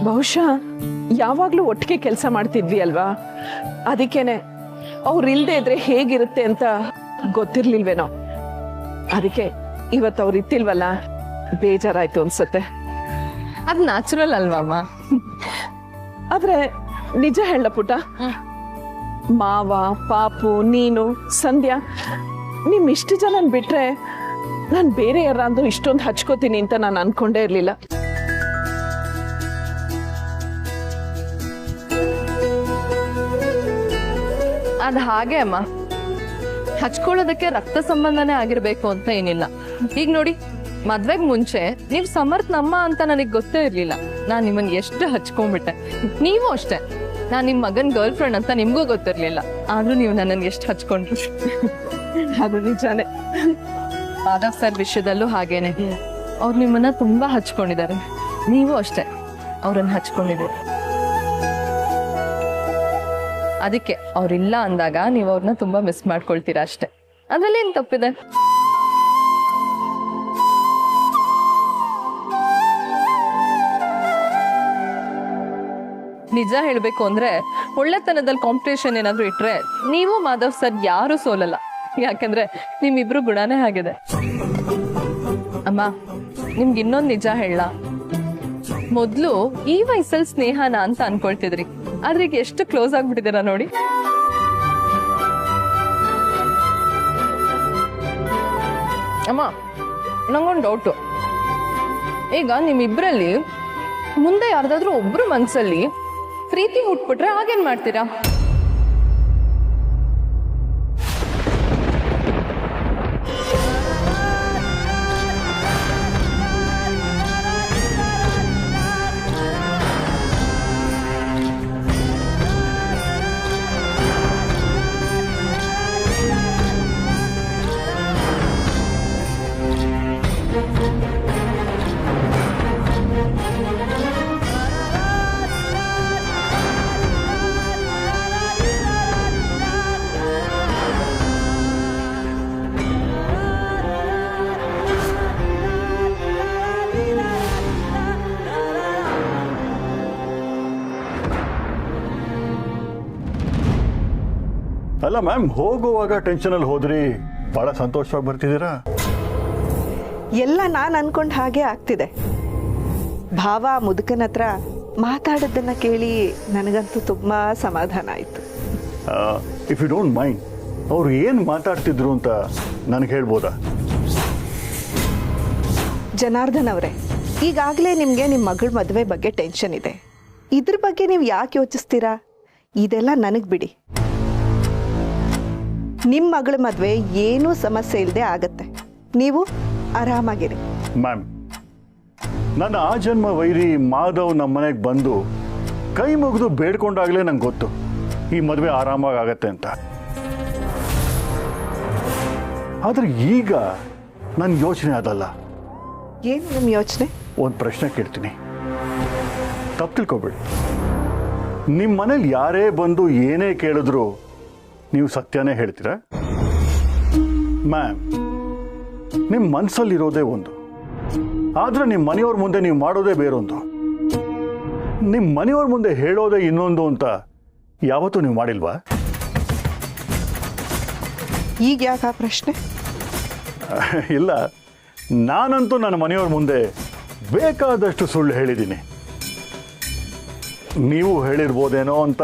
ಬಹುಶಃ ಯಾವಾಗ್ಲೂ ಒಟ್ಟಿಗೆ ಕೆಲಸ ಮಾಡ್ತಿದ್ವಿ ಅಲ್ವಾ, ಅದಕ್ಕೇನೆ ಅವ್ರು ಇಲ್ದೇ ಇದ್ರೆ ಹೇಗಿರುತ್ತೆ ಅಂತ ಗೊತ್ತಿರ್ಲಿಲ್ವೇನೋ. ಅದಕ್ಕೆ ಇವತ್ತು ಅವ್ರು ಇತ್ತಿಲ್ವಲ್ಲ, ಬೇಜಾರಾಯ್ತು ಅನ್ಸತ್ತೆ. ಅದು ನ್ಯಾಚುರಲ್ ಅಲ್ವಮ್ಮ. ಆದ್ರೆ ನಿಜ ಹೇಳ ಪುಟ, ಮಾವ, ಪಾಪು, ನೀನು, ಸಂಧ್ಯಾ, ನಿಮ್ ಇಷ್ಟು ಜನನ್ ಬಿಟ್ರೆ ನಾನು ಬೇರೆ ಯಾರಾದ್ರೂ ಇಷ್ಟೊಂದು ಹಚ್ಕೋತೀನಿ ಅಂತ ನಾನು ಅನ್ಕೊಂಡೇ ಇರ್ಲಿಲ್ಲ. ಅದು ಹಾಗೆ ಅಮ್ಮ, ಹಚ್ಕೊಳ್ಳೋದಕ್ಕೆ ರಕ್ತ ಸಂಬಂಧನೇ ಆಗಿರ್ಬೇಕು ಅಂತ ಏನಿಲ್ಲ. ಈಗ ನೋಡಿ, ಮದ್ವೆಗ್ ಮುಂಚೆ ನೀವು ಸಮರ್ಥ್ ನಮ್ಮ ಅಂತ ನನಗೆ ಗೊತ್ತೇ ಇರ್ಲಿಲ್ಲ. ನಾನ್ ನಿಮ್ಮನ್ ಎಷ್ಟು ಹಚ್ಕೊಂಡ್ಬಿಟ್ಟೆ. ನೀವು ಅಷ್ಟೇ, ನಾನ್ ನಿಮ್ ಮಗನ್ ಗರ್ಲ್ ಫ್ರೆಂಡ್ ಅಂತ ನಿಮ್ಗೂ ಗೊತ್ತಿರ್ಲಿಲ್ಲ, ಆದ್ರೂ ನೀವು ನನ್ನನ್ ಎಷ್ಟು ಹಚ್ಕೊಂಡ್ರು. ಅದು ನಿಜಾನೇ. ಮಾಧವ್ ಸರ್ ವಿಷಯದಲ್ಲೂ ಹಾಗೇನೆ, ಅವ್ರು ನಿಮ್ಮನ್ನ ತುಂಬಾ ಹಚ್ಕೊಂಡಿದ್ದಾರೆ. ನೀವು ಅಷ್ಟೇ ಅವ್ರನ್ನ ಹಚ್ಕೊಂಡಿದ್ದೀರಿ. ಅದಕ್ಕೆ ಅವ್ರಿಲ್ಲ ಅಂದಾಗ ನೀವು ಅವ್ರನ್ನ ತುಂಬಾ ಮಿಸ್ ಮಾಡ್ಕೊಳ್ತೀರಾ ಅಷ್ಟೇ. ಅದ್ರಲ್ಲಿ ಏನ್ ತಪ್ಪಿದೆ? ನಿಜ ಹೇಳ್ಬೇಕು ಅಂದ್ರೆ ಒಳ್ಳೆತನದಲ್ಲಿ ಕಾಂಪಿಟೇಷನ್ ಏನಾದ್ರು ಇಟ್ರೆ ನೀವು ಮಾಧವ್ ಸರ್ ಯಾರು ಸೋಲಲ್ಲ. ಯಾಕಂದ್ರೆ ನಿಮ್ಮಿಬ್ರು ಗುಣನೇ ಆಗಿದೆ. ಅಮ್ಮ, ನಿಮ್ಗೆ ಇನ್ನೊಂದು ನಿಜ ಹೇಳ, ಮೊದ್ಲು ಈ ವಯಸ್ಸಲ್ಲಿ ಸ್ನೇಹನ ಅಂತ ಅನ್ಕೊಳ್ತಿದ್ರಿ, ಆದ್ರೆ ಈಗ ಎಷ್ಟು ಕ್ಲೋಸ್ ಆಗ್ಬಿಟ್ಟಿದ್ದೀರಾ ನೋಡಿ. ಅಮ್ಮ, ನಂಗೊಂದು ಡೌಟು. ಈಗ ನಿಮ್ಮಿಬ್ರಲ್ಲಿ ಮುಂದೆ ಯಾರ್ದಾದ್ರೂ ಒಬ್ರು ಮನ್ಸಲ್ಲಿ ಪ್ರೀತಿ ಹುಟ್ಬಿಟ್ರೆ ಆಗೇನ್ ಮಾಡ್ತೀರಾ? ಅಲ್ಲ ಮ್ಯಾಮ್, ಹೋಗುವಾಗ ಟೆನ್ಷನಲ್ಲಿ ಹೋದ್ರಿ, ಬಹಳ ಸಂತೋಷವಾಗಿ ಬರ್ತಿದ್ದೀರಾ. ಎಲ್ಲ ನಾನು ಅನ್ಕೊಂಡ್ ಹಾಗೆ ಆಗ್ತಿದೆ. ಭಾವ ಮುದುಕನ ಹತ್ರ ಮಾತಾಡೋದನ್ನ ಕೇಳಿ ನನಗಂತೂ ತುಂಬಾ ಸಮಾಧಾನ ಆಯ್ತು. ಇಫ್ ಯು ಡೋಂಟ್ ಮೈಂಡ್, ಅವ್ರು ಏನು ಮಾತಾಡ್ತಿದ್ರು ಅಂತ ನನಗೆ ಹೇಳ್ಬೋದಾ? ಜನಾರ್ದನ್ ಅವರೇ, ಈಗಾಗಲೇ ನಿಮಗೆ ನಿಮ್ಮ ಮಗಳ ಮದುವೆ ಬಗ್ಗೆ ಟೆನ್ಷನ್ ಇದೆ. ಇದ್ರ ಬಗ್ಗೆ ನೀವು ಯಾಕೆ ಯೋಚಿಸ್ತೀರಾ? ಇದೆಲ್ಲ ನನಗೆ ಬಿಡಿ. ನಿಮ್ಮ ಮಗಳ ಮದುವೆ ಏನೂ ಸಮಸ್ಯೆ ಇಲ್ಲದೆ ಆಗತ್ತೆ. ನೀವು ಆರಾಮಾಗಿರಿ. ಮ್ಯಾಮ್, ನನ್ನ ಆ ಜನ್ಮ ವೈರಿ ಮಾಧವ್ ನಮ್ಮ ಮನೆಗೆ ಬಂದು ಕೈ ಮುಗಿದು ಬೇಡ್ಕೊಂಡಾಗಲೇ ನಂಗೆ ಗೊತ್ತು ಈ ಮದುವೆ ಆರಾಮಾಗಿ ಆಗತ್ತೆ ಅಂತ. ಆದರೆ ಈಗ ನನ್ನ ಯೋಚನೆ ಅದಲ್ಲ. ಏನು ನಿಮ್ಮ ಯೋಚನೆ? ಒಂದು ಪ್ರಶ್ನೆ ಕೇಳ್ತೀನಿ, ತಪ್ಪು ತಿಳ್ಕೊಬೇಡಿ. ನಿಮ್ಮ ಮನೇಲಿ ಯಾರೇ ಬಂದು ಏನೇ ಕೇಳಿದ್ರು ನೀವು ಸತ್ಯನೇ ಹೇಳ್ತೀರಾ? ಮ್ಯಾಮ್, ನಿಮ್ಮ ಮನಸ್ಸಲ್ಲಿರೋದೇ ಒಂದು, ಆದರೆ ನಿಮ್ಮ ಮನೆಯವ್ರ ಮುಂದೆ ನೀವು ಮಾಡೋದೇ ಬೇರೊಂದು, ನಿಮ್ಮ ಮನೆಯವ್ರ ಮುಂದೆ ಹೇಳೋದೇ ಇನ್ನೊಂದು ಅಂತ ಯಾವತ್ತೂ ನೀವು ಮಾಡಿಲ್ವಾ? ಈಗ ಯಾಕೆ ಆ ಪ್ರಶ್ನೆ? ಇಲ್ಲ, ನಾನಂತೂ ನನ್ನ ಮನೆಯವ್ರ ಮುಂದೆ ಬೇಕಾದಷ್ಟು ಸುಳ್ಳು ಹೇಳಿದ್ದೀನಿ. ನೀವು ಹೇಳಿರ್ಬೋದೇನೋ ಅಂತ.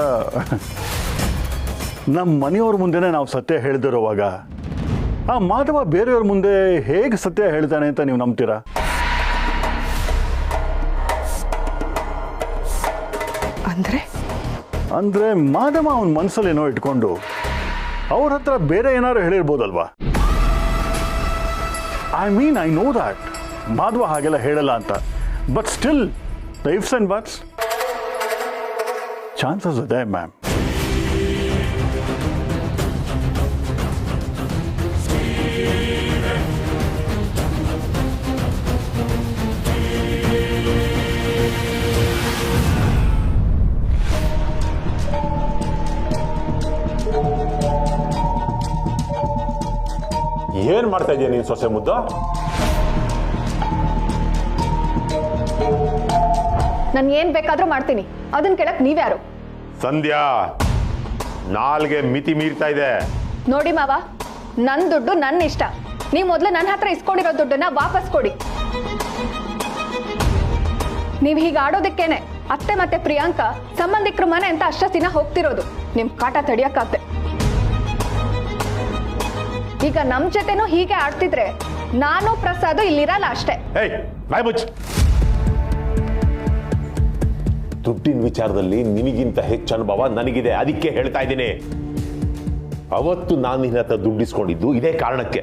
ನಮ್ಮ ಮನೆಯವ್ರ ಮುಂದೆನೇ ನಾವು ಸತ್ಯ ಹೇಳ್ದಿರೋವಾಗ ಆ ಮಾಧವ ಬೇರೆಯವ್ರ ಮುಂದೆ ಹೇಗೆ ಸತ್ಯ ಹೇಳ್ತಾನೆ ಅಂತ ನೀವು ನಂಬ್ತೀರಾ? ಅಂದ್ರೆ ಮಾಧವ ಅವನ ಮನಸ್ಸಲ್ಲಿ ಏನೋ ಇಟ್ಕೊಂಡು ಅವ್ರ ಹತ್ರ ಬೇರೆ ಏನಾದ್ರು ಹೇಳಿರ್ಬೋದಲ್ವಾ? ಐ ನೋ ದ್ಯಾಟ್ ಮಾಧವ ಹಾಗೆಲ್ಲ ಹೇಳಲ್ಲ ಅಂತ. But still the ಇಫ್ಸ್ and buds chances ಇದೆ ಮ್ಯಾಮ್. ಏನ್ ಮಾಡ್ತಾ ಇದೀಯ ನೀನ್ ಸೊಸೆ ಮುದ್ದು? ನಾನು ಏನ್ ಬೇಕಾದ್ರೂ ಮಾಡ್ತೀನಿ, ಅದನ್ನ ಕೇಳಕ್ ನೀವ್ಯಾರು? ಸಂಧ್ಯಾ, ನಾಲ್ಗೆ ಮಿತಿ ಮೀರ್ತಾ ಇದೆ. ನೋಡಿ ಮಾವ, ನನ್ ದುಡ್ಡು ನನ್ನ ಇಷ್ಟ. ನೀವು ಮೊದಲು ನನ್ನ ಹತ್ರ ಇಸ್ಕೊಂಡಿರೋ ದುಡ್ಡನ್ನ ವಾಪಸ್ ಕೊಡಿ. ನೀವ್ ಹೀಗೆ ಆಡೋದಕ್ಕೇನೆ ಅತ್ತೆ ಮತ್ತೆ ಪ್ರಿಯಾಂಕಾ ಸಂಬಂಧಿಕರ ಮನೆ ಅಂತ ಅಷ್ಟ ದಿನ ಹೋಗ್ತಿರೋದು. ನಿಮ್ ಕಾಟ ತಡಿಯಕ್ಕಾಗ್ತೆ. ಈಗ ನಮ್ ಜೊತೆನೂ ಹೀಗೆ ಆಡ್ತಿದ್ರೆ ನಾನು ಪ್ರಸಾದ್ ಇಲ್ಲಿರಲ್ಲ ಅಷ್ಟೇ. ದುಡ್ಡಿನ ವಿಚಾರದಲ್ಲಿ ನಿನಗಿಂತ ಹೆಚ್ಚು ಅನುಭವ ನನಗಿದೆ, ಅದಕ್ಕೆ ಹೇಳ್ತಾ ಇದ್ದೀನಿ. ಅವತ್ತು ನಾನು ನಿನ್ನ ಹತ್ರ ದುಡ್ಡಿಸ್ಕೊಂಡಿದ್ದು ಇದೇ ಕಾರಣಕ್ಕೆ.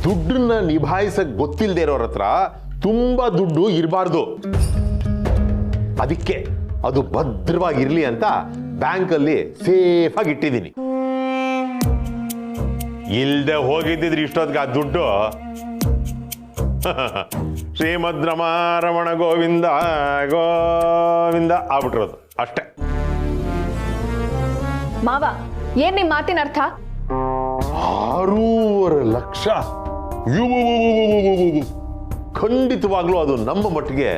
ದುಡ್ಡನ್ನ ನಿಭಾಯಿಸಕ್ ಗೊತ್ತಿಲ್ಲದೆ ಇರೋರ ಹತ್ರ ತುಂಬಾ ದುಡ್ಡು ಇರಬಾರ್ದು. ಅದಕ್ಕೆ ಅದು ಭದ್ರವಾಗಿರ್ಲಿ ಅಂತ ಬ್ಯಾಂಕಲ್ಲಿ ಸೇಫ್ ಆಗಿ ಇಟ್ಟಿದ್ದೀನಿ. ಇಲ್ದೆ ಹೋಗಿದ್ದಿದ್ರೆ ಇಷ್ಟೊತ್ತಿಗೆ ಆ ದುಡ್ಡು ಶ್ರೀಮದ್ ರಮಣ ಗೋವಿಂದ ಗೋವಿಂದ ಆಗ್ಬಿಟ್ಟಿರೋದು ಅಷ್ಟೇ. ಮಾವ, ಏನ್ ನಿಮ್ ಮಾತಿನ ಅರ್ಥ? 6.5 ಲಕ್ಷ ಖಂಡಿತವಾಗ್ಲೂ ಅದು ನಮ್ಮ ಮಟ್ಟಿಗೆ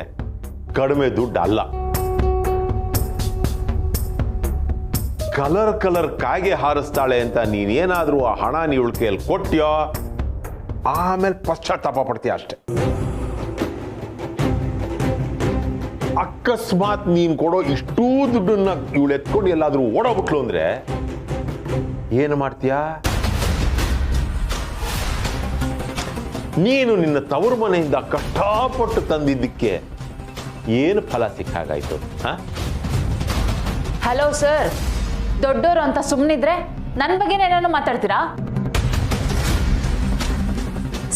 ಕಡಿಮೆ ದುಡ್ಡು ಅಲ್ಲ. ಕಲರ್ ಕಾಗೆ ಹಾರಿಸ್ತಾಳೆ ಅಂತ ನೀನೇನಾದ್ರೂ ಆ ಹಣ ನೀವಳ ಕೈಯಲ್ಲಿ ಕೊಟ್ಟ್ಯೋ, ಆಮೇಲೆ ಪಶ್ಚಾತ್ತಾಪ ಪಡ್ತೀಯ ಅಷ್ಟೆ. ಅಕಸ್ಮಾತ್ ನೀನ್ ಕೊಡೋ ಇಷ್ಟೂ ದುಡ್ಡನ್ನ ಇವಳು ಎತ್ಕೊಂಡು ಎಲ್ಲಾದ್ರೂ ಓಡೋಗ್ಬಿಟ್ಲು ಅಂದ್ರೆ ಏನು ಮಾಡ್ತೀಯ? ನೀನು ನಿನ್ನ ತವರು ಮನೆಯಿಂದ ಕಷ್ಟಪಟ್ಟು ತಂದಿದ್ದಕ್ಕೆ ಏನು ಫಲ ಸಿಕ್ಕಾಗಾಯ್ತು? ಹಲೋ ಸರ್, ದೊಡ್ಡೋರು ಅಂತ ಸುಮ್ಮನಿದ್ರೆ ನನ್ನ ಬಗ್ಗೆ ಏನೇನೋ ಮಾತಾಡ್ತೀರಾ?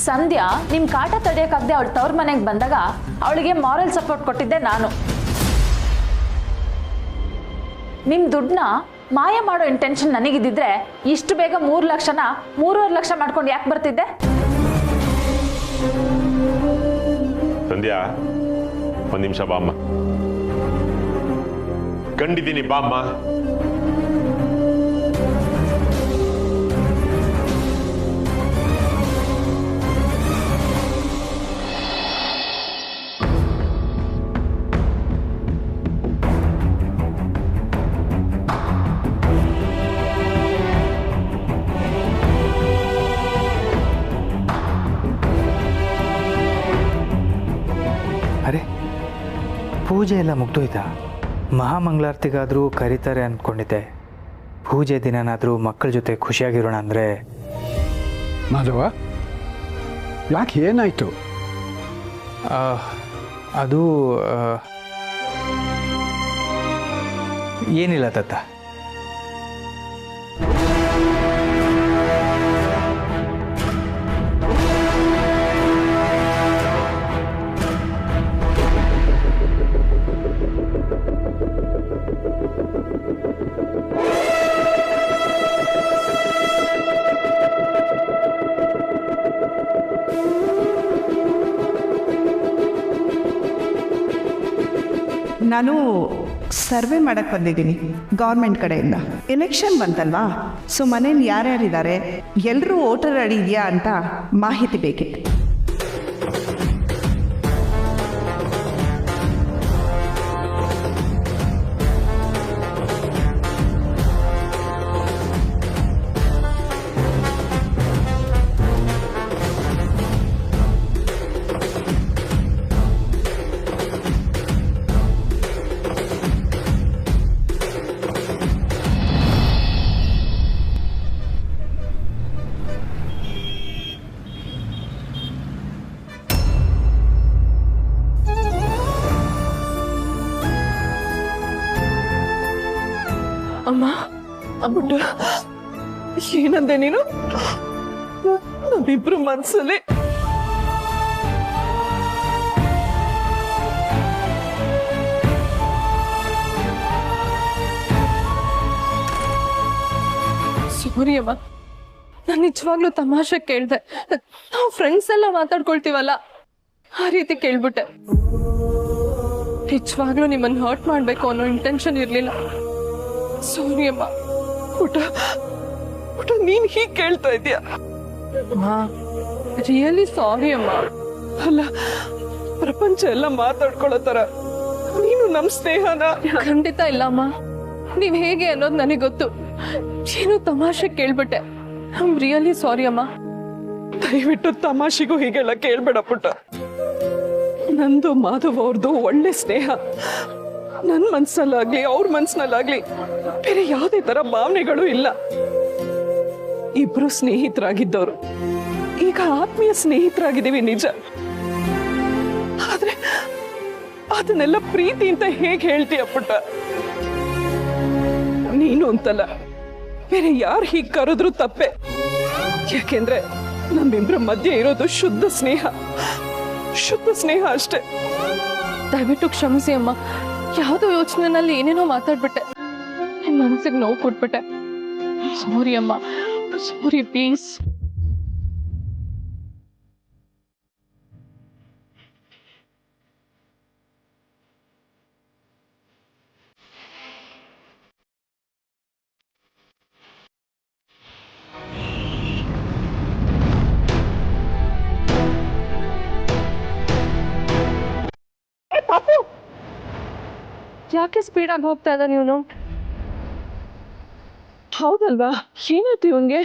ಸಂಧ್ಯಾ ನಿಮ್ ಕಾಟ ತಡೆಯಕ್ಕಾಗದೆ ಅವಳ ತವ್ರ ಮನೆಗೆ ಬಂದಾಗ ಅವಳಿಗೆ ಮಾರಲ್ ಸಪೋರ್ಟ್ ಕೊಟ್ಟಿದ್ದೆ ನಾನು. ನಿಮ್ ದುಡ್ಡನ್ನ ಮಾಯ ಮಾಡೋ ಇಂಟೆನ್ಷನ್ ನನಗಿದ್ದಿದ್ರೆ ಇಷ್ಟು ಬೇಗ 3 ಲಕ್ಷನ 3.5 ಲಕ್ಷ ಮಾಡ್ಕೊಂಡು ಯಾಕೆ ಬರ್ತಿದ್ದೆ? ಸಂಧ್ಯಾ, ಒಂದ್ ನಿಮಿಷ ಬಾಮ್ಮ. ಕಂಡಿದ್ದೀನಿ ಬಾಮ್ಮ. ಅರೆ, ಪೂಜೆ ಎಲ್ಲ ಮುಗ್ದೋಯ್ತಾ? ಮಹಾಮಂಗಳಾರತಿಗಾದರೂ ಕರೀತಾರೆ ಅಂದ್ಕೊಂಡಿದ್ದೆ. ಪೂಜೆ ದಿನನಾದರೂ ಮಕ್ಕಳ ಜೊತೆ ಖುಷಿಯಾಗಿರೋಣ ಅಂದರೆ. ಮಾಧವ, ಯಾಕೆ ಏನಾಯ್ತು? ಅದು ಏನಿಲ್ಲ ತಾತ. ನಾನು ಸರ್ವೆ ಮಾಡಕ್ಕೆ ಬಂದಿದ್ದೀನಿ ಗೌರ್ಮೆಂಟ್ ಕಡೆಯಿಂದ. ಎಲೆಕ್ಷನ್ ಬಂತಲ್ವಾ, ಸೊ ಮನೇಲಿ ಯಾರ್ಯಾರಿದ್ದಾರೆ, ಎಲ್ಲರೂ ವೋಟರ್ ಐಡಿ ಇದೆಯಾ ಅಂತ ಮಾಹಿತಿ ಬೇಕಿತ್ತು. ಅಮ್ಮ, ಅಮ್ಮುಟ್ಟ, ಏನಂದೆ ನೀನು? ನಮ್ಮಿಬ್ರು ಮನ್ಸಲ್ಲಿ ಸಾರಿ ಅಮ್ಮ, ನಾನು ನಿಜವಾಗ್ಲೂ ತಮಾಷೆ ಕೇಳ್ದೆ. ನಾವು ಫ್ರೆಂಡ್ಸ್ ಎಲ್ಲ ಮಾತಾಡ್ಕೊಳ್ತೀವಲ್ಲ, ಆ ರೀತಿ ಕೇಳ್ಬಿಟ್ಟೆ. ನಿಜವಾಗ್ಲೂ ನಿಮ್ಮನ್ನು ಹರ್ಟ್ ಮಾಡ್ಬೇಕು ಅನ್ನೋ ಇಂಟೆನ್ಷನ್ ಇರ್ಲಿಲ್ಲ. ಸಾರಿ ಅಮ್ಮ. ಪುಟ ಪುಟ, ನೀನ್ ಹೀಗ್ ಕೇಳ್ತಾ ಇದೀಯ? ರಿಯಲಿ ಸಾರಿ ಅಮ್ಮ. ಅಲ್ಲ, ಪ್ರಪಂಚ ಎಲ್ಲ ಮಾತಾಡ್ಕೊಳ್ಳೋ ತರ ನೀನು ನಮ್ ಸ್ನೇಹನ ಖಂಡಿತ ಇಲ್ಲ ಅಮ್ಮ. ನೀವ್ ಹೇಗೆ ಅನ್ನೋದು ನನಗೆ ಗೊತ್ತು. ಏನು ತಮಾಷೆ ಕೇಳ್ಬಿಟ್ಟೆ. ಐ ಆಮ್ ರಿಯಲಿ ಸಾರಿ ಅಮ್ಮ. ದಯವಿಟ್ಟು ತಮಾಷೆಗೂ ಹೀಗೆಲ್ಲ ಕೇಳ್ಬೇಡ ಪುಟ್ಟ. ನಂದು ಮಾಧವ್ ಅವ್ರದ್ದು ಒಳ್ಳೆ ಸ್ನೇಹ. ನನ್ ಮನ್ಸಲ್ಲಾಗ್ಲಿ ಅವ್ರ ಮನ್ಸಿನಲ್ಲಾಗ್ಲಿ ಬೇರೆ ಯಾವುದೇ ತರ ಭಾವನೆಗಳು ಇಲ್ಲ. ಇಬ್ರು ಸ್ನೇಹಿತರಾಗಿದ್ದವರು ಈಗ ಆತ್ಮೀಯ ಸ್ನೇಹಿತರಾಗಿದ್ದೀವಿ ನಿಜ. ಆದ್ರೆ ಅದನ್ನೆಲ್ಲ ಪ್ರೀತಿ ಅಂತ ಹೇಗೆ ಹೇಳ್ತೀಯ ಪುಟ್ಟ? ನೀನು ಅಂತಲ್ಲ, ಬೇರೆ ಯಾರು ಹೀಗೆ ಕರೆದ್ರು ತಪ್ಪೆ. ಯಾಕೆಂದ್ರೆ ನಮ್ಮಿಬ್ರ ಮಧ್ಯೆ ಇರೋದು ಶುದ್ಧ ಸ್ನೇಹ ಅಷ್ಟೇ. ದಯವಿಟ್ಟು ಕ್ಷಮಿಸಿ ಅಮ್ಮ. ಯಾವುದೋ ಯೋಚನೆನಲ್ಲಿ ಏನೇನೋ ಮಾತಾಡ್ಬಿಟ್ಟೆ. ನಿಮ್ ಮನ್ಸಿಗೆ ನೋವು ಕೊಟ್ಬಿಟ್ಟೆ. ಸಾರಿ ಅಮ್ಮ, ಸಾರಿ ಪ್ಲೀಸ್. ಯಾಕೆ ಸ್ಪೀಡಾಗಿ ಹೋಗ್ತಾ ಇದ್ದ ನೀವು? ಹೌದಲ್ವಾ? ಏನಾಯ್ತು ಇವನ್ಗೆ?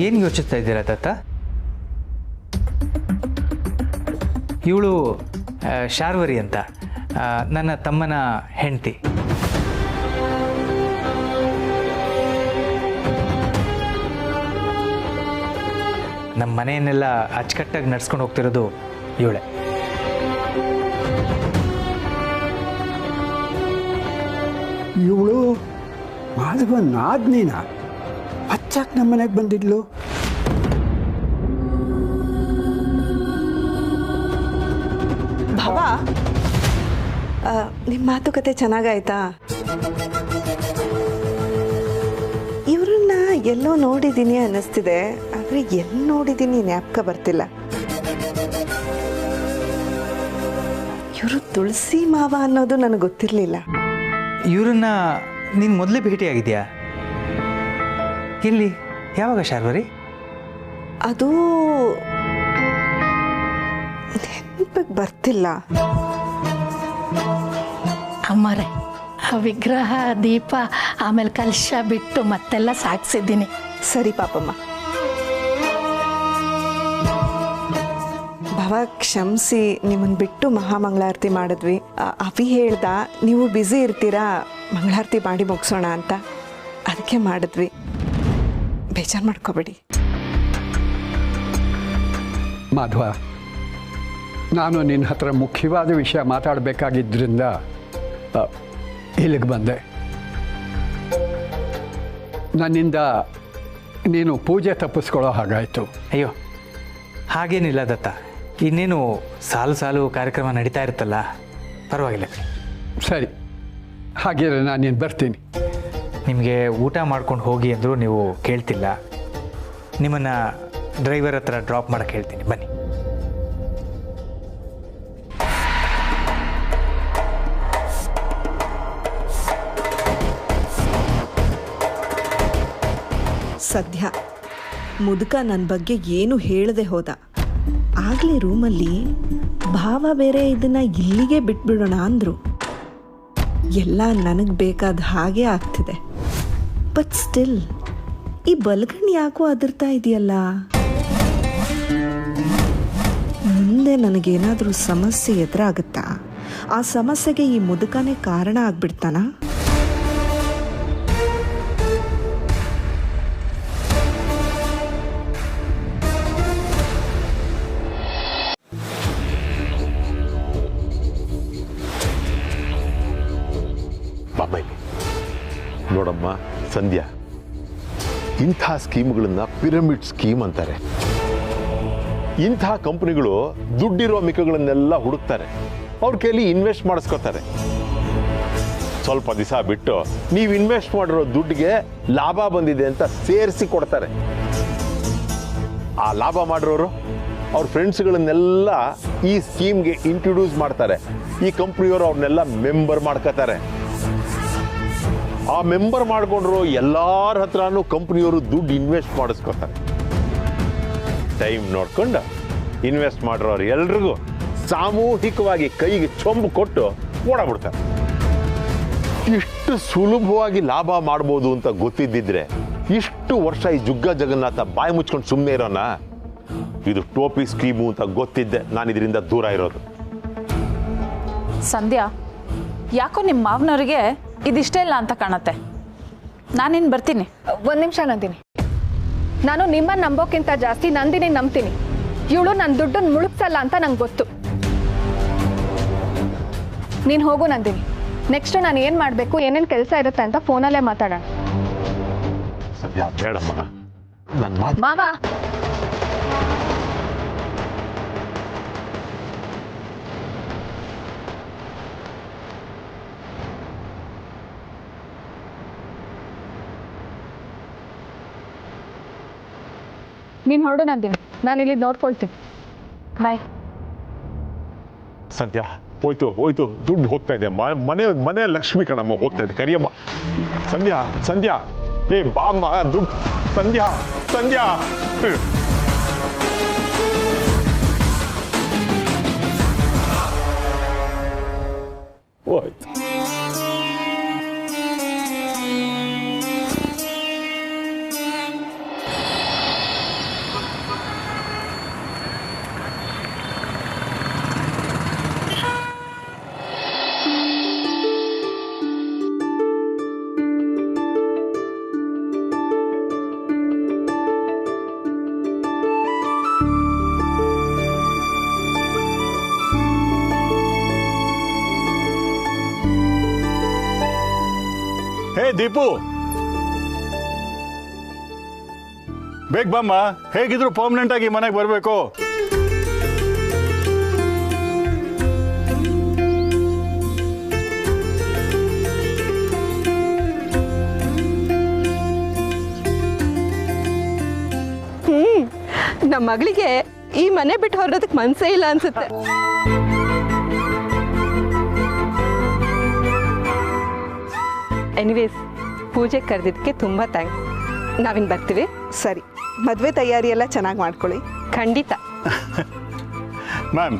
ಏನು ಯೋಚಿಸ್ತಾ ಇದ್ದೀರಾ ದತ್ತ? ಇವಳು ಶಾರ್ವರಿ ಅಂತ, ನನ್ನ ತಮ್ಮನ ಹೆಂಡತಿ. ನಮ್ಮ ಮನೆಯನ್ನೆಲ್ಲ ಅಚ್ಚುಕಟ್ಟಾಗಿ ನಡ್ಸ್ಕೊಂಡು ಹೋಗ್ತಿರೋದು ಇವಳೆ. ಇವಳು ಮಾಧವ ನಾದ್ನಿನ ಹಚ್ಚಾಕ್ ನಮ್ಮ ಮನೆಗೆ ಬಂದಿದ್ಲು. ಭಾವ, ನಿಮ್ಮ ಮಾತುಕತೆ ಚೆನ್ನಾಗಾಯ್ತಾ? ಇವ್ರನ್ನ ಎಲ್ಲೋ ನೋಡಿದ್ದೀನಿ ಅನ್ನಿಸ್ತಿದೆ, ಆದರೆ ಎಲ್ಲಿ ನೋಡಿದ್ದೀನಿ ಜ್ಞಾಪಕ ಬರ್ತಿಲ್ಲ. ಇವರು ತುಳಸಿ ಮಾವ ಅನ್ನೋದು ನನಗೆ ಗೊತ್ತಿರಲಿಲ್ಲ. ಇವರನ್ನ ನೀನು ಮೊದಲೇ ಭೇಟಿಯಾಗಿದೆಯಾ? ಎಲ್ಲಿ, ಯಾವಾಗ ಶಾರ್ವರಿ? ಅದು ನೆನಪಿಗೆ ಬರ್ತಿಲ್ಲ. ಅಮ್ಮರೇ, ಆ ವಿಗ್ರಹ, ದೀಪ, ಆಮೇಲೆ ಕಲಶ ಬಿಟ್ಟು ಮತ್ತೆಲ್ಲ ಸಾಗಿಸಿದ್ದೀನಿ. ಸರಿ ಪಾಪಮ್ಮ. ಭಾವ ಕ್ಷಮಿಸಿ, ನಿಮ್ಮನ್ನು ಬಿಟ್ಟು ಮಹಾಮಂಗಳಾರತಿ ಮಾಡಿದ್ವಿ. ಅವಿ ಹೇಳ್ದ ನೀವು ಬ್ಯುಸಿ ಇರ್ತೀರಾ, ಮಂಗಳಾರತಿ ಮಾಡಿ ಮುಗಿಸೋಣ ಅಂತ, ಅದಕ್ಕೆ ಮಾಡಿದ್ವಿ. ಬೇಜಾರು ಮಾಡ್ಕೋಬೇಡಿ. ಮಾಧವ, ನಾನು ನಿನ್ನ ಹತ್ರ ಮುಖ್ಯವಾದ ವಿಷಯ ಮಾತಾಡಬೇಕಾಗಿದ್ದರಿಂದ ಇಲ್ಲಿಗೆ ಬಂದೆ. ನನ್ನಿಂದ ನೀನು ಪೂಜೆ ತಪ್ಪಿಸ್ಕೊಳ್ಳೋ ಹಾಗಾಯಿತು. ಅಯ್ಯೋ, ಹಾಗೇನಿಲ್ಲ ದತ್ತ. ಇನ್ನೇನು ಸಾಲು ಸಾಲು ಕಾರ್ಯಕ್ರಮ ನಡೀತಾ ಇರುತ್ತಲ್ಲ, ಪರವಾಗಿಲ್ಲ. ಸರಿ, ಹಾಗಿದ್ರೆ ನಾನು ಬರ್ತೀನಿ. ನಿಮಗೆ ಊಟ ಮಾಡ್ಕೊಂಡು ಹೋಗಿ ಅಂದರೂ ನೀವು ಕೇಳ್ತಿಲ್ಲ. ನಿಮ್ಮನ್ನು ಡ್ರೈವರ್ ಹತ್ರ ಡ್ರಾಪ್ ಮಾಡೋಕ್ಕೆ ಹೇಳ್ತೀನಿ, ಬನ್ನಿ. ಸದ್ಯ ಮುದುಕ ನನ್ನ ಬಗ್ಗೆ ಏನು ಹೇಳದೆ ಹೋದ. ಆಗಲೇ ರೂಮಲ್ಲಿ ಭಾವ ಬೇರೆ ಇದನ್ನ ಇಲ್ಲಿಗೆ ಬಿಟ್ಬಿಡೋಣ ಅಂದರು. ಎಲ್ಲ ನನಗೆ ಬೇಕಾದ ಹಾಗೆ ಆಗ್ತಿದೆ. ಬಟ್ ಸ್ಟಿಲ್ ಈ ಬಲಗಣ್ಣು ಯಾಕೋ ಅದರ್ತಾ ಇದೆಯಲ್ಲ. ಮುಂದೆ ನನಗೇನಾದರೂ ಸಮಸ್ಯೆ ಎದುರಾಗುತ್ತಾ? ಆ ಸಮಸ್ಯೆಗೆ ಈ ಮುದುಕನೇ ಕಾರಣ ಆಗ್ಬಿಡ್ತಾನಾ? ಬಾಬಾಯ್ಲಿ ನೋಡಮ್ಮ ಸಂಧ್ಯಾ, ಇಂಥ ಸ್ಕೀಮ್ಗಳನ್ನ ಪಿರಮಿಡ್ ಸ್ಕೀಮ್ ಅಂತಾರೆ. ಇಂಥ ಕಂಪನಿಗಳು ದುಡ್ಡಿರೋ ಮಿಕ್ಕಗಳನ್ನೆಲ್ಲ ಹುಡುಕ್ತಾರೆ, ಅವ್ರ ಕೈಲಿ ಇನ್ವೆಸ್ಟ್ ಮಾಡಿಸ್ಕೋತಾರೆ. ಸ್ವಲ್ಪ ದಿವಸ ಬಿಟ್ಟು ನೀವು ಇನ್ವೆಸ್ಟ್ ಮಾಡಿರೋ ದುಡ್ಡಿಗೆ ಲಾಭ ಬಂದಿದೆ ಅಂತ ಸೇರಿಸಿ ಕೊಡ್ತಾರೆ. ಆ ಲಾಭ ಮಾಡಿರೋರು ಅವ್ರ ಫ್ರೆಂಡ್ಸ್ಗಳನ್ನೆಲ್ಲ ಈ ಸ್ಕೀಮ್ಗೆ ಇಂಟ್ರೊಡ್ಯೂಸ್ ಮಾಡ್ತಾರೆ. ಈ ಕಂಪ್ನಿಯವರು ಅವ್ರನ್ನೆಲ್ಲ ಮೆಂಬರ್ ಮಾಡ್ಕೋತಾರೆ. ಆ ಮೆಂಬರ್ ಮಾಡ್ಕೊಂಡ್ರು ಎಲ್ಲಾರ ಹತ್ರನೂ ಕಂಪ್ನಿಯವರು ದುಡ್ಡು ಇನ್ವೆಸ್ಟ್ ಮಾಡಿಸ್ಕೊತಾರೆ. ಟೈಮ್ ನೋಡ್ಕೊಂಡು ಇನ್ವೆಸ್ಟ್ ಮಾಡಿರೋರು ಎಲ್ರಿಗೂ ಸಾಮೂಹಿಕವಾಗಿ ಕೈಗೆ ಚೊಂಬು ಕೊಟ್ಟು ಓಡಾಬಿಡ್ತಾರೆ. ಇಷ್ಟು ಸುಲಭವಾಗಿ ಲಾಭ ಮಾಡ್ಬೋದು ಅಂತ ಗೊತ್ತಿದ್ದಿದ್ರೆ ಇಷ್ಟು ವರ್ಷ ಈ ಜುಗ್ಗ ಜಗನ್ನಾಥ ಬಾಯಿ ಮುಚ್ಕೊಂಡು ಸುಮ್ಮನೆ ಇರೋಣ. ಇದು ಟೋಪಿ ಸ್ಕೀಮು ಅಂತ ಗೊತ್ತಿದ್ದೆ ನಾನು ಇದರಿಂದ ದೂರ ಇರೋದು. ಸಂಧ್ಯಾ, ಯಾಕೋ ನಿಮ್ಮ ಮಾವನವ್ರಿಗೆ ಇದಿಷ್ಟೇ ಇಲ್ಲ ಅಂತ ಕಾಣತ್ತೆ. ನಾನಿನ್ನು ಬರ್ತೀನಿ. ಒಂದ್ ನಿಮಿಷ ನಂದಿನಿ, ನಾನು ನಿಮ್ಮನ್ನ ನಂಬೋಕ್ಕಿಂತ ಜಾಸ್ತಿ ನಂದಿನಿ ನಂಬ್ತೀನಿ. ಇವಳು ನನ್ನ ದುಡ್ಡನ್ನು ಮುಳುಗ್ಸಲ್ಲ ಅಂತ ನಂಗೆ ಗೊತ್ತು. ನೀನು ಹೋಗು ನಂದಿನಿ. ನೆಕ್ಸ್ಟ್ ನಾನು ಏನು ಮಾಡಬೇಕು, ಏನೇನು ಕೆಲಸ ಇರುತ್ತೆ ಅಂತ ಫೋನಲ್ಲೇ ಮಾತಾಡೋಣ. ಸದ್ಯ ಬೇಡಮ್ಮ, ನನ್ನ ಮಾತು ಮಾವ, ನೀನು ಹೊರಡು ನಂದಿನಿ, ನಾನು ಇಲ್ಲಿ ನೋಡ್ಕೊಳ್ತೀನಿ. ಬಾಯ್. ಸಂಧ್ಯಾ ಹೋಯ್ತು ದುಡ್ಡು ಹೋಗ್ತಾ ಇದೆ. ಮನೆ ಲಕ್ಷ್ಮಿ ಕಣಮ್ಮ ಹೋಗ್ತಾ ಇದೆ. ಕರಿಯಮ್ಮ. ಸಂಧ್ಯಾ ಏ ಬಾಮ್ಮ, ದುಡ್ಡು. ಸಂಧ್ಯಾ ಹೋಯ್ತು. ಹೇ ದೀಪು, ಬೇಗ ಬಮ್ಮ. ಹೇಗಿದ್ರು ಪರ್ಮನೆಂಟ್ ಆಗಿ ಮನೆಗೆ ಬರಬೇಕು. ನಮ್ಮ ಮಗಳಿಗೆ ಈ ಮನೆ ಬಿಟ್ಟು ಹೊರಡೋದಕ್ಕೆ ಮನಸ್ಸೇ ಇಲ್ಲ ಅನ್ಸುತ್ತೆ. ಎನಿವೇಸ್, ಪೂಜೆ ಕರೆದಿದ್ದಕ್ಕೆ ತುಂಬ ಥ್ಯಾಂಕ್ಸ್. ನಾವಿನ್ನು ಬರ್ತೀವಿ. ಸರಿ, ಮದುವೆ ತಯಾರಿ ಎಲ್ಲ ಚೆನ್ನಾಗಿ ಮಾಡ್ಕೊಳ್ಳಿ. ಖಂಡಿತ. ಮ್ಯಾಮ್,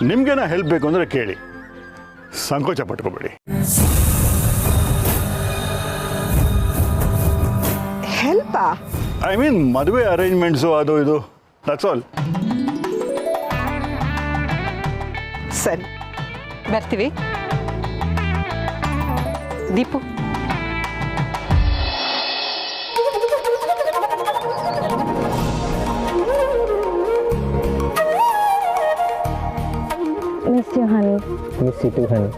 ನಿಮ್ಗೇನ ಹೆಲ್ಪ್ ಬೇಕು ಅಂದರೆ ಕೇಳಿ, ಸಂಕೋಚ ಪಟ್ಕೋಬೇಡಿ. ಹೆಲ್ಪಾ? ಐ ಮೀನ್ ಮದುವೆ ಅರೇಂಜ್ಮೆಂಟ್ಸು ಅದು ಇದು, ದಟ್ಸ್ ಆಲ್. ಸರಿ, ಬರ್ತೀವಿ. Deepu, miss you honey. Miss you too honey.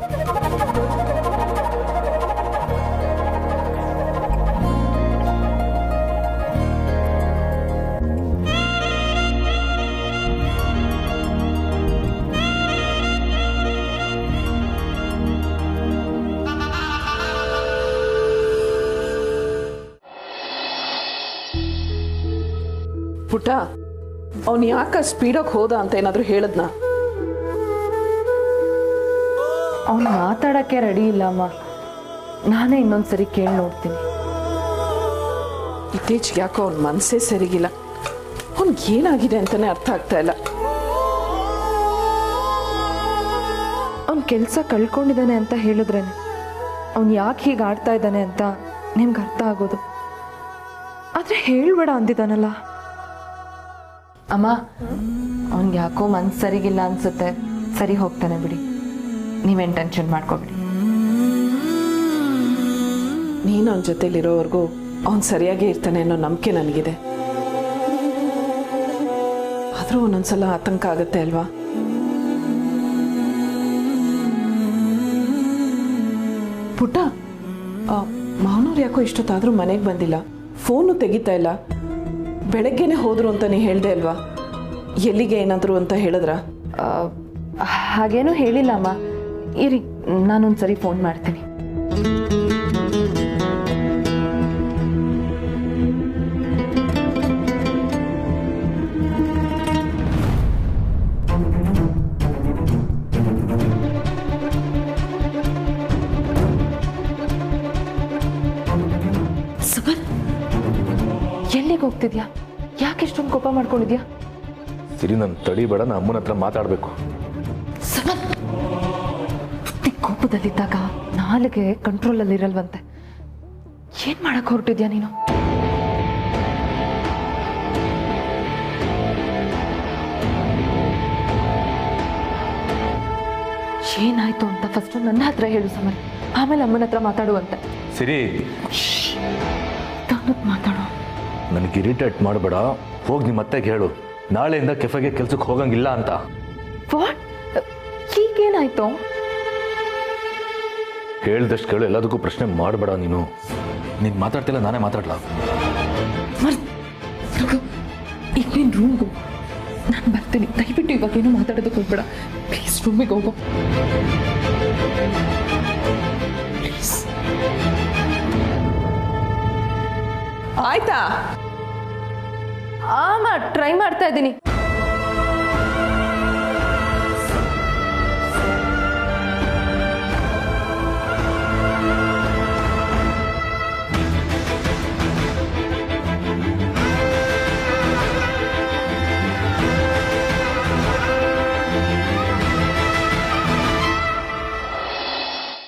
ಪುಟ್ಟ, ಅವನು ಯಾಕೆ ಸ್ಪೀಡಾಗಿ ಹೋದ ಅಂತ ಏನಾದರೂ ಹೇಳದ್ನಾ? ಅವನು ಮಾತಾಡೋಕ್ಕೆ ರೆಡಿ ಇಲ್ಲ ಅಮ್ಮ. ನಾನೇ ಇನ್ನೊಂದ್ಸರಿ ಕೇಳಿ ನೋಡ್ತೀನಿ. ಇತ್ತೀಚೆಗೆ ಯಾಕೋ ಅವ್ನ ಮನಸ್ಸೇ ಸರಿಗಿಲ್ಲ. ಅವ್ನಿಗೆ ಏನಾಗಿದೆ ಅಂತಲೇ ಅರ್ಥ ಆಗ್ತಾ ಇಲ್ಲ. ಅವ್ನ ಕೆಲಸ ಕಳ್ಕೊಂಡಿದ್ದಾನೆ ಅಂತ ಹೇಳಿದ್ರೇನೆ ಅವ್ನು ಯಾಕೆ ಹೀಗೆ ಆಡ್ತಾ ಇದ್ದಾನೆ ಅಂತ ನಿಮ್ಗೆ ಅರ್ಥ ಆಗೋದು. ಆದರೆ ಹೇಳ್ಬೇಡ ಅಂದಿದ್ದಾನಲ್ಲ ಅಮ್ಮ. ಅವ್ನಿಗೆ ಯಾಕೋ ಮನ್ಸು ಸರಿಗಿಲ್ಲ ಅನ್ಸುತ್ತೆ. ಸರಿ ಹೋಗ್ತಾನೆ ಬಿಡಿ, ನೀವೇನು ಟೆನ್ಷನ್ ಮಾಡ್ಕೊಬಿಡಿ. ನೀನು ಅವನ ಜೊತೆಲಿರೋವರೆಗೂ ಅವ್ನು ಸರಿಯಾಗೇ ಇರ್ತಾನೆ ಅನ್ನೋ ನಂಬಿಕೆ ನನಗಿದೆ. ಆದರೂ ಒಂದೊಂದ್ಸಲ ಆತಂಕ ಆಗುತ್ತೆ ಅಲ್ವಾ? ಪುಟ್ಟ, ಮಾವನವ್ರು ಯಾಕೋ ಇಷ್ಟೊತ್ತಾದರೂ ಮನೆಗೆ ಬಂದಿಲ್ಲ, ಫೋನು ತೆಗಿತಾ ಇಲ್ಲ. ಬೆಳಗ್ಗೆನೆ ಹೋದ್ರು ಅಂತ ನೀ ಹೇಳ್ದೆ ಅಲ್ವಾ? ಎಲ್ಲಿಗೆ ಏನಾದ್ರು ಅಂತ ಹೇಳಿದ್ರ? ಹಾಗೇನೂ ಹೇಳಿಲ್ಲ ಅಮ್ಮ. ಇರಿ, ನಾನೊಂದ್ಸರಿ ಫೋನ್ ಮಾಡ್ತೀನಿ. ಹೋಗ್ತಿದ್ಯಾ? ಯಾಕೆ ಇಷ್ಟೊಂದು ಕೋಪ ಮಾಡ್ಕೊಂಡಿದ್ಯಾ? ಸಿರಿ, ನನ್ನ ತಡಿಬೇಡ, ನಾನು ಅಮ್ಮನ ಹತ್ರ ಮಾತಾಡಬೇಕು. ಕೋಪದಲ್ಲಿದ್ದಾಗ ನಾಲಿಗೆ ಕಂಟ್ರೋಲಲ್ಲಿ ಇರಲ್ವಂತೆ. ಏನ್ ಮಾಡಕ್ ಹೊರಟಿದ್ಯಾ ನೀನು? ಏನಾಯ್ತು ಅಂತ ಫಸ್ಟ್ ನನ್ನ ಹತ್ರ ಹೇಳು ಸಮರ್, ಆಮೇಲೆ ಅಮ್ಮನ ಹತ್ರ ಮಾತಾಡುವಂತೆ. ಸಿರಿ, ಮಾತಾಡು. ನನಗೆ ಇರಿಟೇಟ್ ಮಾಡಬೇಡ. ಹೋಗಿ ನಿಮ್ಮ ಅತ್ತೆಗೆ ಹೇಳು ನಾಳೆಯಿಂದ ಕೆಫೆಗೆ ಕೆಲ್ಸಕ್ಕೆ ಹೋಗಂಗಿಲ್ಲ ಅಂತ. ವಾಟ್? ಈಗೇನಾಯ್ತು? ಹೇಳ್ದಷ್ಟು ಕೇಳು, ಎಲ್ಲದಕ್ಕೂ ಪ್ರಶ್ನೆ ಮಾಡಬೇಡ. ನೀನು ಮಾತಾಡ್ತಿಲ್ಲ, ನಾನೇ ಮಾತಾಡ್ಲಾ? ಈಗ ನೀನು ರೂಮ್ಗೂ ನಾನು ಬರ್ತೀನಿ. ದಯವಿಟ್ಟು ಇವಾಗೇನು ಮಾತಾಡೋದಕ್ಕೆ ಹೋಗ್ಬೇಡ ಪ್ಲೀಸ್. ರೂಮಿಗೆ ಹೋಗೋ ಪ್ಲೀಸ್. ಆಯ್ತಾ? ಟ್ರೈ ಮಾಡ್ತಾ ಇದ್ದೀನಿ.